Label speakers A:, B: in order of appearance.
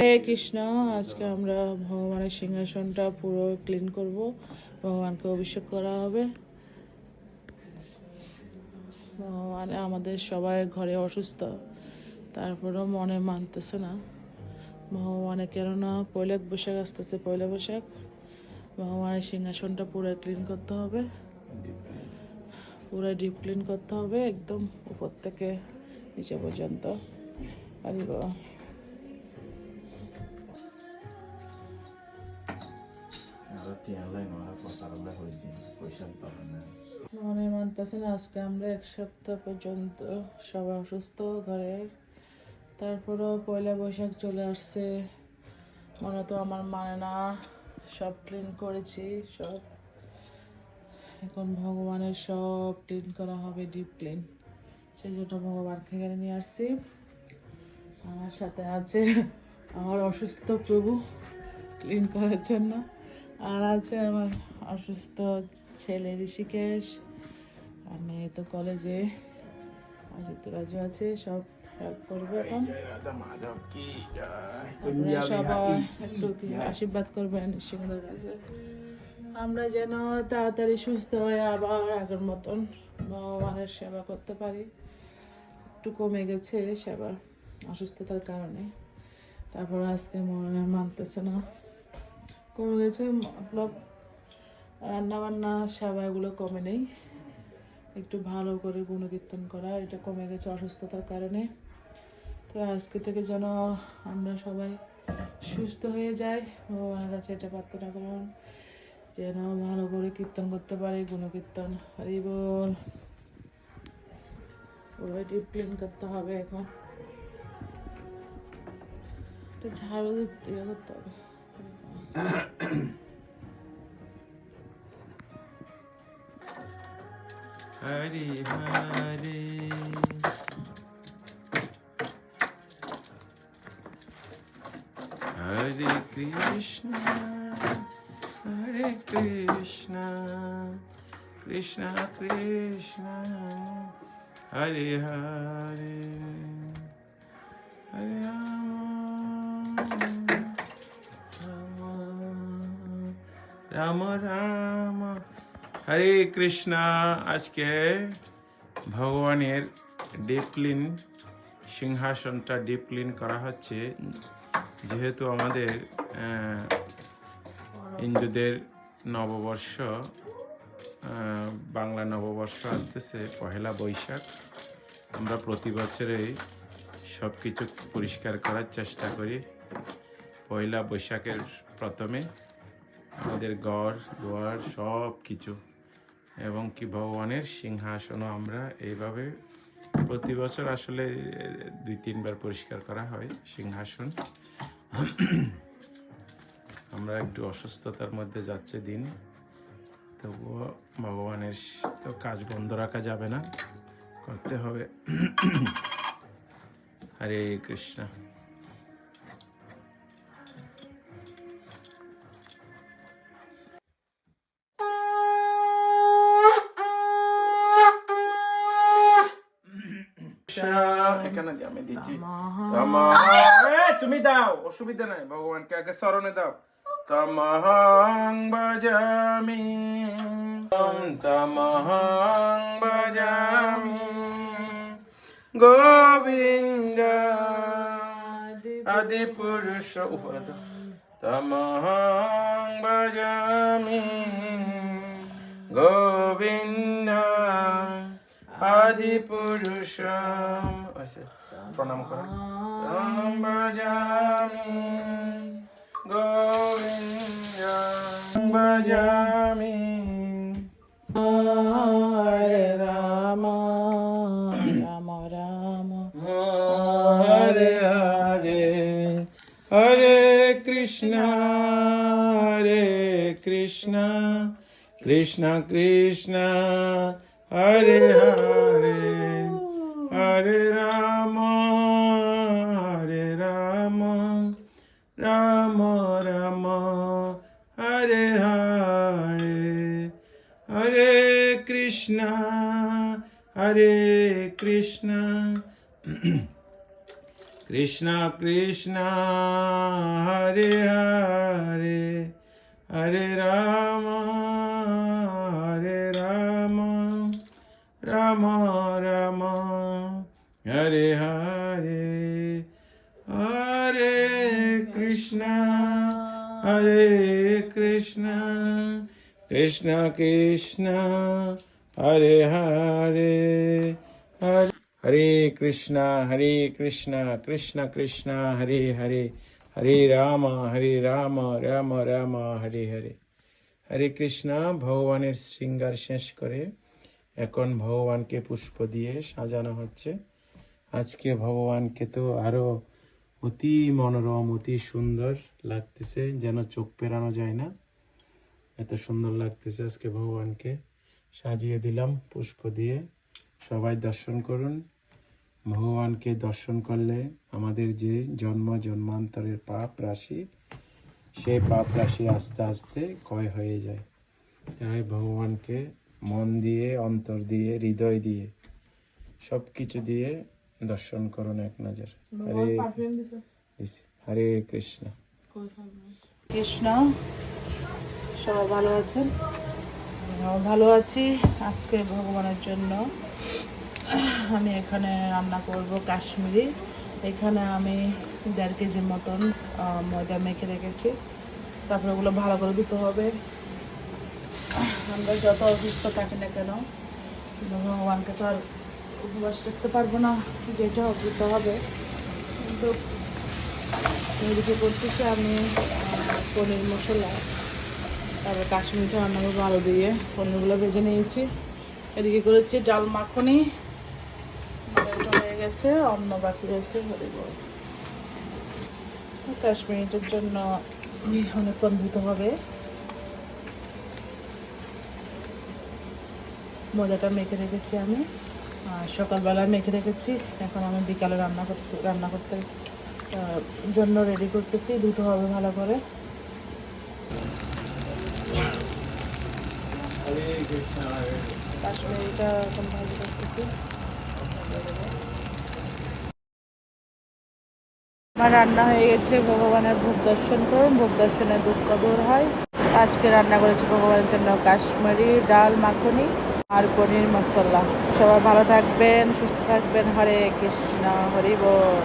A: হরে কৃষ্ণ। আজকে আমরা ভগবানের সিংহাসনটা পুরো ক্লিন করব, ভগবানকে অভিষেক করা হবে। মানে আমাদের সবাই ঘরে অসুস্থ, তারপরেও মনে মানতেছে না ভগবানে, কেননা পয়লা বৈশাখ আসতেছে। পয়লা বৈশাখ ভগবানের সিংহাসনটা পুরো ক্লিন করতে হবে, পুরো ডিপ ক্লিন করতে হবে, একদম উপর থেকে নিচে পর্যন্ত। পারিব মনে মানতেছে না। আজকে আমরা এক সপ্তাহ পর্যন্ত সবাই অসুস্থ ঘরের, তারপরেও পয়লা বৈশাখ চলে আসছে। মনে তো আমার মানে না, সব ক্লিন করেছি সব। এখন ভগবানের সব ক্লিন করা হবে, ডিপ ক্লিন। সেই জন্য ভগবানকে এখানে নিয়ে আসছি। আমার সাথে আছে আমার অসুস্থ প্রভু ক্লিন করার জন্য, আর আছে আমার অসুস্থ ছেলে ঋষিকেশ, আর মেয়ে তো কলেজে, আর ঋতুরাজও আছে, সব হেল্প করবে। এখন আপনারা সবাই একটু আশীর্বাদ করবেন সিংহের কাছে, আমরা যেন তাড়াতাড়ি সুস্থ হয়ে আবার আগের মতন ভগবানের সেবা করতে পারি। একটু কমে গেছে সেবা অসুস্থতার কারণে, তারপর আজকে মনে মানতেছে না, কমে গেছে। মতলব রান্নাবান্না সেবা এগুলো কমে নেই, একটু ভালো করে গুণকীর্তন করা এটা কমে গেছে অসুস্থতার কারণে। তো আজকে থেকে যেন আমরা সবাই সুস্থ হয়ে যাই, ভগবানের কাছে এটা প্রার্থনা করুন, যেন ভালো করে কীর্তন করতে পারি, গুণকীর্তন। হরি বল। পুরো ডিপ ক্লিন করতে হবে। এখন একটু ঝাড়ু দিতে করতে হবে।
B: হরে হরে হরে কৃষ্ণ হরে কৃষ্ণ কৃষ্ণ কৃষ্ণ হরে হরে হরে রাম রাম হরে কৃষ্ণ। আজকে ভগবানের ডিপ ক্লিন সিংহাসনটা ডিপ ক্লিন করা হচ্ছে, যেহেতু আমাদের হিন্দুদের নববর্ষ, বাংলা নববর্ষ আসতেছে পহেলা বৈশাখ। আমরা প্রতি বছরেই সব কিছু পরিষ্কার করার চেষ্টা করি পয়লা বৈশাখের প্রথমে, আমাদের ঘর দুয়ার সব কিছু, এবং কি ভগবানের সিংহাসনও আমরা এইভাবে প্রতি বছর আসলে 2-3 বার পরিষ্কার করা হয় সিংহাসন। আমরা একটু অসুস্থতার মধ্যে যাচ্ছে দিন, তবুও ভগবানের তো কাজ বন্ধ রাখা যাবে না, করতে হবে। হরে কৃষ্ণ। এখানে আমি দিচ্ছি, তুমি দাও, অসুবিধা নাই, ভগবানকে আগে স্মরণে দাও। তমহং ভজামি তমহং ভজামি গোবিন্দ আদি পুরুষ। উপরে দাও। তমহং ভজামি গোবিন্দ আদি পুরুষম। আচ্ছা, প্রণাম করো। তমহং ভজামি গোবিন্দং ভজামি।
A: হরে Ram Ram Ram
B: Hare Hare Hare Krishna Krishna Krishna Hare Hare Hare Ram Ram Ram Hare Hare Hare Krishna Krishna Krishna Hare Hare Hare Rama Rama Rama Hare Hare Hare Krishna Krishna Krishna Hare Hare Hare Krishna Krishna Krishna Hare Hare Hare Rama Rama Rama Hare Hare হরে কৃষ্ণ। ভগবানের শৃঙ্গার শেষ করে এখন ভগবানকে পুষ্প দিয়ে সাজানো হচ্ছে। আজকে ভগবানকে তো আরো অতি মনোরম অতি সুন্দর লাগতেছে, যেন চোখ পেরানো যায় না, এত সুন্দর লাগতেছে। আজকে ভগবানকে সাজিয়ে দিলাম পুষ্প দিয়ে। সবাই দর্শন করুন। ভগবানকে দর্শন করলে আমাদের যে জন্মান্তরের পাপ রাশি, সেই পাপ রাশি আস্তে আস্তে ক্ষয় হয়ে যায়। তাই ভগবানকে মন দিয়ে, অন্তর দিয়ে, হৃদয় দিয়ে, সব কিছু দিয়ে দর্শন করুন এক নজর। হরে কৃষ্ণ।
A: কৃষ্ণ। সবাই ভালো আছেন? আমরাও ভালো আছি। আজকে ভগবানের জন্য আমি এখানে রান্না করব কাশ্মীরি। এখানে আমি 1.5 কেজির মতন ময়দা মেখে রেখেছি। তারপরে ওগুলো ভালো করে ধুতে হবে। আমরা যত অসুস্থ থাকি না কেন, ভগবানকে তো আর উপবাস রাখতে পারবো না, যেটা দিতে হবে। কিন্তু এদিকে করতেছি আমি পনির মশলা, তারপরে কাশ্মীরিটা রান্না করবো আলু দিয়ে। পনিরগুলো ভেজে নিয়েছি। এদিকে করেছি ডাল মাখনি, এটা হয়ে গেছে, অন্য বাকি রয়েছে। কাশ্মীরিটার জন্য অনেকক্ষণ ধুতে হবে। ময়দাটা মেখে রেখেছি আমি, সকালবেলা মেখে রেখেছি। এখন আমি বিকালে রান্না করতে জন্য রেডি করতেছি। ধুতে হবে ভালো করে। কাশ্মীরিটা এখন ভাজি করতেছি। আমার রান্না হয়ে গেছে। ভগবানের ভোগ দর্শন করুন, ভোগ দর্শনে দুঃখ দূর হয়। আজকে রান্না করেছি ভগবানের জন্য কাশ্মীরি ডাল মাখনি আর পনির মশলা। সবাই ভালো থাকবেন, সুস্থ থাকবেন। হরে কৃষ্ণ, হরি বল।